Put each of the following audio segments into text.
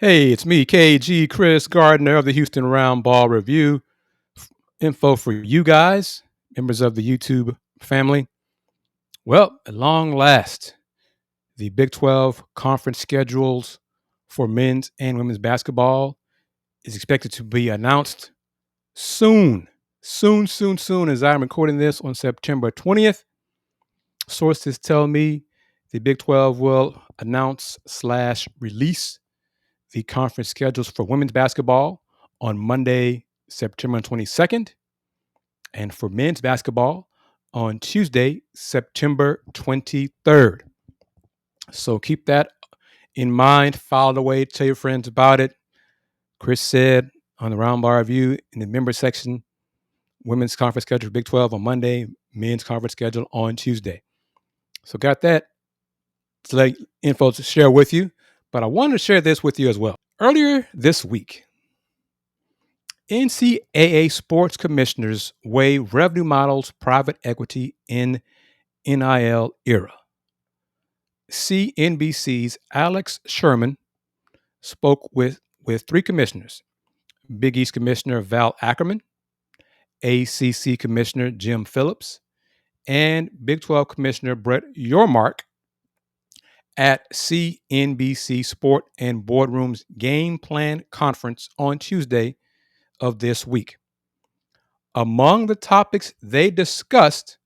Hey, it's me, KG Chris Gardner of the Houston Roundball Review. Info for you guys, members of the YouTube family. Well, at long last, the Big 12 conference schedules for men's and women's basketball is expected to be announced soon. Soon, as I'm recording this on September 20th. Sources tell me the Big 12 will announce/release the conference schedules for women's basketball on Monday, September 22nd, and for men's basketball on Tuesday, September 23rd. So keep that in mind, file it away, tell your friends about it. Chris said on the Roundball Review in the member section, women's conference schedule for Big 12 on Monday, men's conference schedule on Tuesday. So got that info to share with you, but I wanted to share this with you as well. Earlier this week, NCAA sports commissioners weigh revenue models, private equity in NIL era. CNBC's Alex Sherman spoke with three commissioners: Big East Commissioner Val Ackerman, ACC Commissioner Jim Phillips, and Big 12 Commissioner Brett Yormark at CNBC Sport and Boardroom's Game Plan Conference on Tuesday of this week. Among the topics they discussed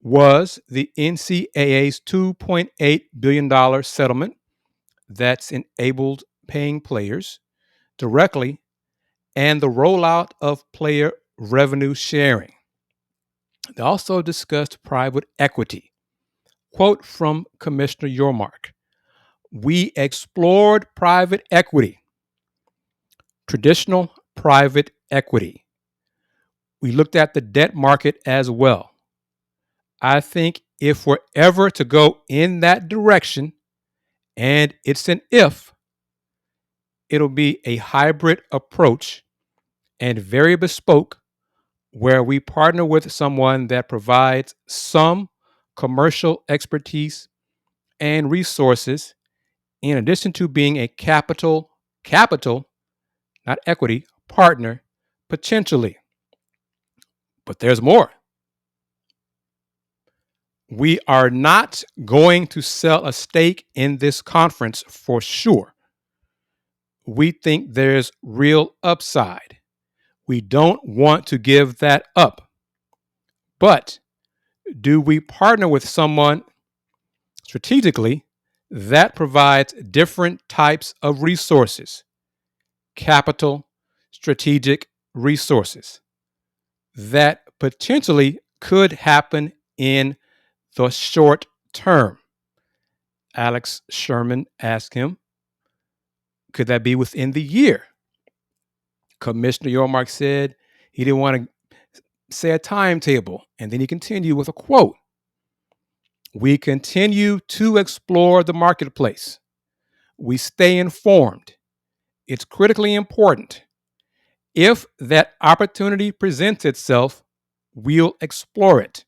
was the NCAA's $2.8 billion settlement that's enabled paying players directly and the rollout of player revenue sharing. They also discussed private equity. Quote from Commissioner Yormark: "We explored private equity, traditional private equity. We looked at the debt market as well. I think if we're ever to go in that direction, and it's an if, it'll be a hybrid approach and very bespoke, where we partner with someone that provides some commercial expertise and resources, in addition to being a capital, not equity, partner, potentially. But there's more. We are not going to sell a stake in this conference for sure. We think there's real upside. We don't want to give that up. But do we partner with someone strategically that provides different types of resources, capital, strategic resources, that potentially could happen in the short term?" Alex Sherman asked him. Could that be within the year? Commissioner Yormark said he didn't want to say a timetable, and then he continued with a quote: "We continue to explore the marketplace. We stay informed. It's critically important. If that opportunity presents itself, we'll explore it,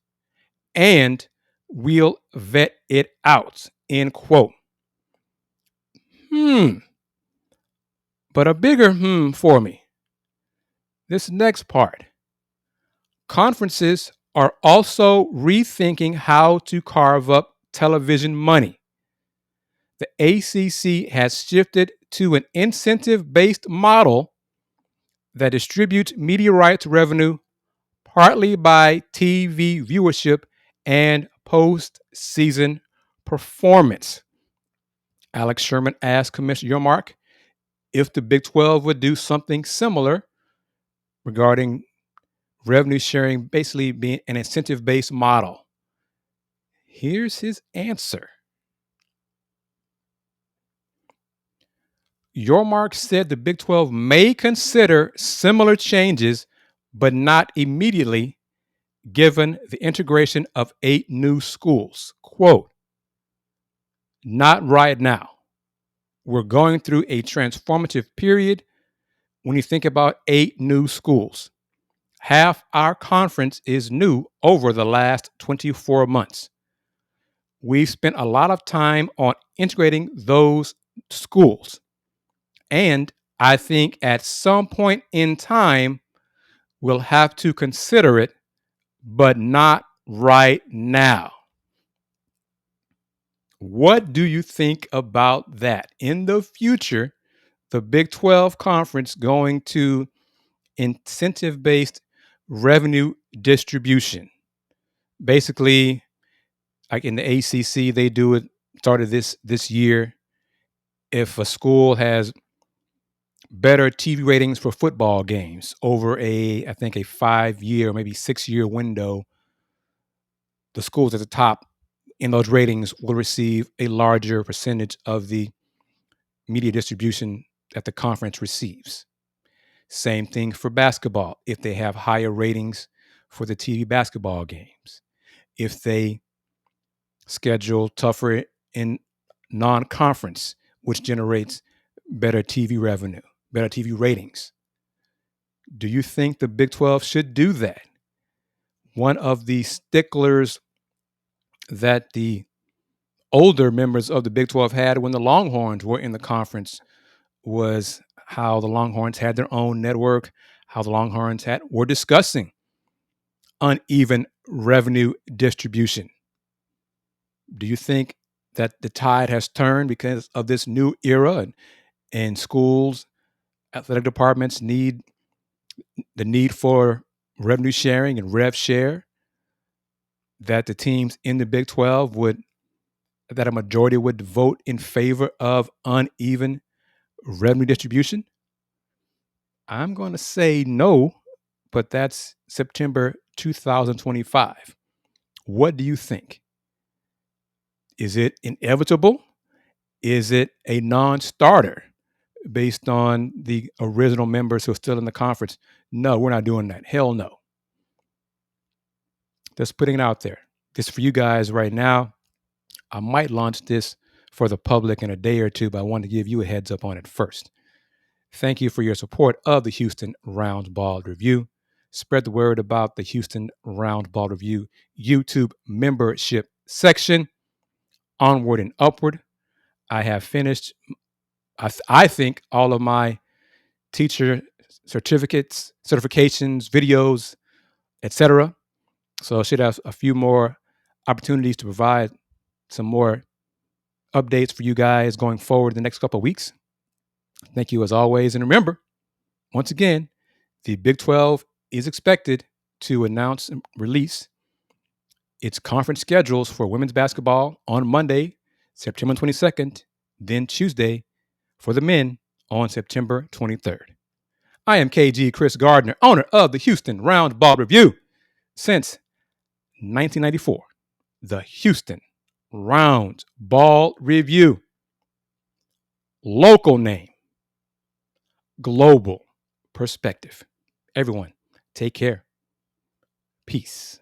and we'll vet it out." End quote. But a bigger for me. This next part. Conferences are also rethinking how to carve up television money. The ACC has shifted to an incentive-based model that distributes media rights revenue partly by TV viewership and post-season performance. Alex Sherman asked Commissioner Yormark if the Big 12 would do something similar regarding revenue sharing basically being an incentive-based model. Here's his answer. Yormark said the Big 12 may consider similar changes, but not immediately, given the integration of 8 new schools. Quote, "Not right now. We're going through a transformative period when you think about 8 new schools. Half our conference is new over the last 24 months. We've spent a lot of time on integrating those schools. And I think at some point in time, we'll have to consider it, but not right now. What do you think about that? In the future, the Big 12 conference going to incentive-based revenue distribution. Basically, like in the ACC, they do it, started this year. If a school has better TV ratings for football games over I think a 5-year, maybe 6-year window, the schools at the top in those ratings will receive a larger percentage of the media distribution that the conference receives. Same thing for basketball. If they have higher ratings for the TV basketball games, if they schedule tougher in non-conference, which generates better TV revenue, better TV ratings. Do you think the Big 12 should do that? One of the sticklers that the older members of the Big 12 had when the Longhorns were in the conference was how the Longhorns had their own network, how the Longhorns were discussing uneven revenue distribution. Do you think that the tide has turned because of this new era and schools, athletic departments need for revenue sharing and rev-share, that the teams in the Big 12 that a majority would vote in favor of uneven revenue distribution? I'm going to say no, but that's September 2025. What do you think? Is it inevitable? Is it a non-starter based on the original members who are still in the conference? No, we're not doing that. Hell no. Just putting it out there. This is for you guys right now. I might launch this for the public in a day or two, but I wanted to give you a heads up on it first. Thank you for your support of the Houston Roundball Review. Spread the word about the Houston Roundball Review YouTube membership section. Onward and upward. I have finished, I think, all of my teacher certificates, certifications, videos, etc. So I should have a few more opportunities to provide some more updates for you guys going forward the next couple of weeks. Thank you as always. And remember, once again, the Big 12 is expected to announce and release its conference schedules for women's basketball on Monday, September 22nd, then Tuesday for the men on September 23rd. I am KG Chris Gardner, owner of the Houston Roundball Review since 1994. The Houston Roundball Review. Local name, global perspective. Everyone, take care. Peace.